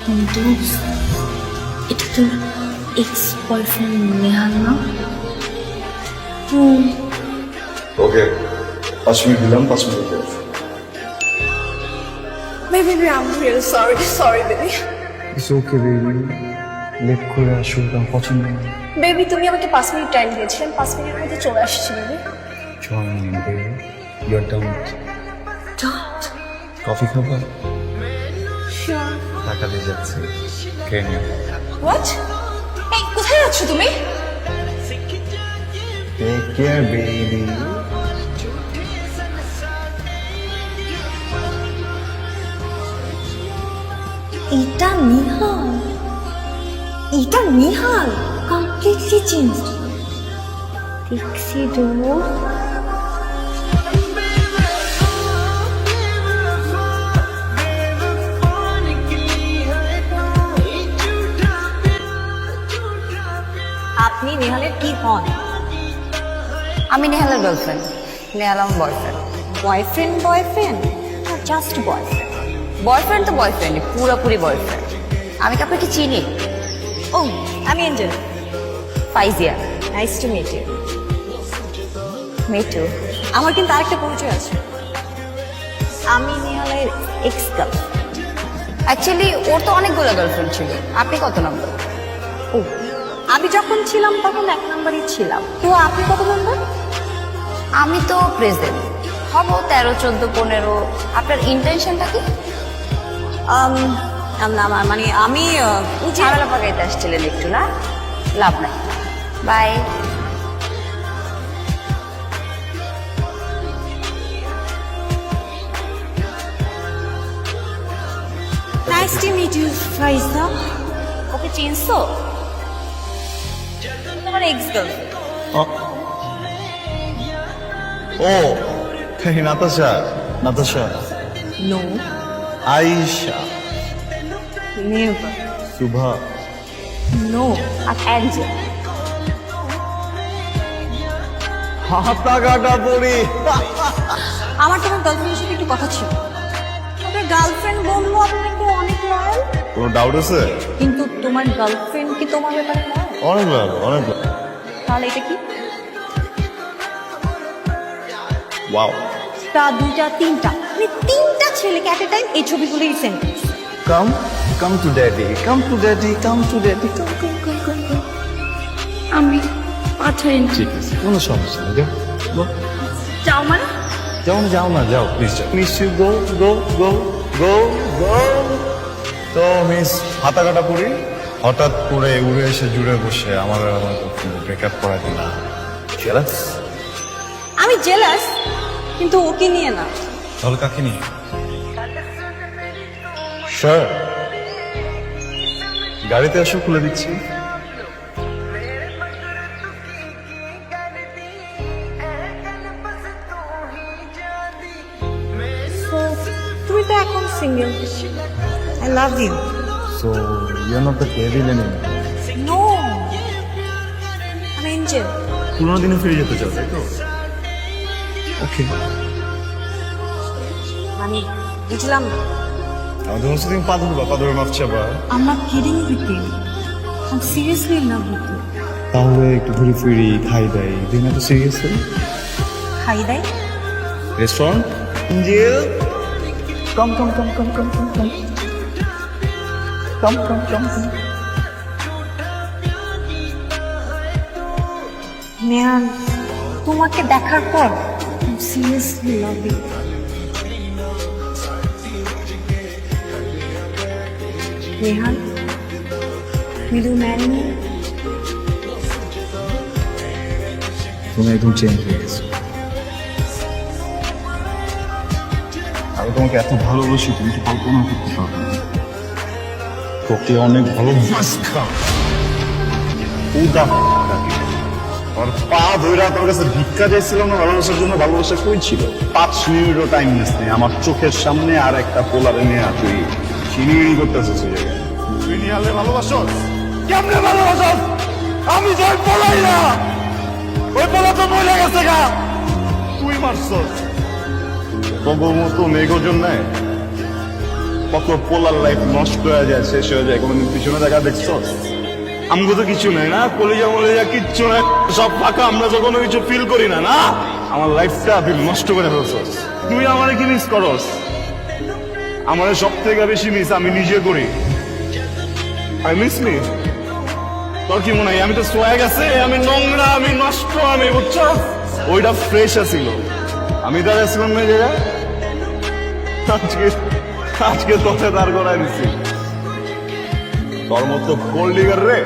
দোস্ত, এটা তোর এক্স বয়ফ্রেন্ড নেহাল না? ওকে 5 মিনিট দিলাম, 5 মিনিট দেব। Baby, I'm really sorry, baby. It's okay baby, late করে আসুক, আমার পছন্দ না। বেবি, তুমি আমাকে 5 মিনিট টাইম দিয়েছিলেন, 5 মিনিটের মধ্যে চলে আসছি baby. Joy baby, you are down. Don't. Coffee খাবার? Sure. টাকা দিয়ে যাচ্ছি, খেয়ে নিও। What? এই কোথায় যাচ্ছ তুমি? Take care baby. এটা নিহাল, এটা নিহাল কমপ্লিটলি চেঞ্জ। দেখছি তো আপনি নেহালের কি হন? আমি নেহালের গার্লফ্রেন্ড, নেহাল আমার boyfriend. Boyfriend just boyfriend? Boyfriend তো বয়ফ্রেন্ড, পুরোপুরি বয়ফ্রেন্ড। আমি কি আপনাকে চিনি? ও, আমি angel. Faizia. Nice to meet you. Me too. আমার কিন্তু আরেকটা পরিচয় আছে, আমি নেহালের এক্স গার্ল। অ্যাকচুয়ালি ওর তো অনেকগুলো গার্লফ্রেন্ড ছিল, আপনি কত নম্বর? ও, আমি যখন ছিলাম তখন 1 নম্বরই ছিলাম, তো আপনি কত নম্বর? আমি তো প্রেজেন্ট, হব 13, 14, 15। আপনার ইন্টেনশনটা কি? মানে আমি ঝামেলা পাকাইতে আসছিলেন একটু, না? লাভ নাই, bye. Nice to meet you Faiza. Okay চিনছো? তোমার এক্স গার্লফ্রেন্ড। ও hey, Natasha. No, Ayesha. Never. Subha. No, আর অ্যাঞ্জেল। হাতা কাটা পড়ি। আমার তোমার গার্লফ্রেন্ডের সাথে একটু কথা ছিল। তোমার গার্লফ্রেন্ড বললো আপনি নাকি অনেক লয়াল, কোনো ডাউট আছে? কিন্তু তোমার গার্লফ্রেন্ড কি তোমার ব্যাপারে লয়াল? অনেক ভালো, অনেক ভালো। তাহলে এটা কি? ওয়াও। তা 2টা 3টা, মানে 3টা ছেলেকে এট এ টাইম এই ছবিগুলোই send. Come to daddy, come to daddy, come to daddy, come. আমি পাঠাইনি। ঠিক আছে, কোনো সমস্যা নেই, যাও যাও মানে? যাও না, যাও প্লিজ যাও। মিস ইউ, গো গো গো গো গো। তো মিস হাতা কাটা পড়ি হঠাৎ করে উড়ে এসে জুড়ে বসে আমার ব্রেকআপ করা দিলা। জেলাস? আমি জেলাস, কিন্তু ওকে নিয়ে না। তাহলে কাকে নিয়ে? স্যার গাড়িতে আসো, খুলে দিচ্ছি। So, তুমি তো এখন single. I love you. So you are not the devil anymore. No, আমি এঞ্জেল। পুরোনো দিনে ফিরে যেতে চাও, তাই তো? ওকে, আমি বুঝলাম না। আমাদের মধ্যে তুমি পা ধরে মাফ চাবা। I'm not kidding with you. I'm seriously in love with you. তাহলে একটু ঘুরে ফিরি, খাই দাই, দিন এত সিরিয়াস খাই দেয়? রেস্টুরেন্ট এঞ্জেল, কাম নেহাল, তোমাকে দেখার পর I'm seriously love you. Nehal, will you marry me? তুমি একদম চেঞ্জ হয়ে গেছো। আমি তোমাকে এত ভালোবাসি, তুমি তো কল্পনা করতে পারবে না। তোকে অনেক ভালোবাসতাম। আর পা ধরে তোর কাছে ভিক্ষা চাইছিলাম না ভালোবাসার জন্য। ভালোবাসা কই ছিল? 5 মিনিটও টাইম মিস নেই। আমার চোখের সামনে আর একটা পোলারে নিয়ে তুই চিনিড়ি করতেছিস ওই জায়গায়। তুই নিয়ে ভালোবাসস? কেমনে ভালোবাসস? আমি যাই পলাই না, ওই পোলা তো মরে গেছে গা। তুই মারছস? তবুর মতো মেঘ ওজন নেয়। কত পোলার লাইফ নষ্ট হয়ে যায়, শেষ হয়ে যায়, কোনোদিন পিছনে দেখা দেখছো? আমগো তো কিছু নেই না, কলিজা মলিজা কিচ্ছু নাই, সব ফাঁকা, আমরা তো কোনো কিছু ফিল করি না। না, আমার লাইফটা তুই নষ্ট করে ফেলছস। তুই আমারে কি মিস করস? আমার সব থেকে বেশি মিস আমি নিজে করি। I miss me. তোর কি মনে হয় আমি তো সোয়াগ আছে, আমি নোংরা, আমি নষ্ট, আমি বুঝছো? ওইটা ফ্রেশ আছিল, আমি তার আসলাম না জায়গায়। আজকে তোকে দাঁড় করাই দিছি। তোর মতো গোল্ড ডিগার রে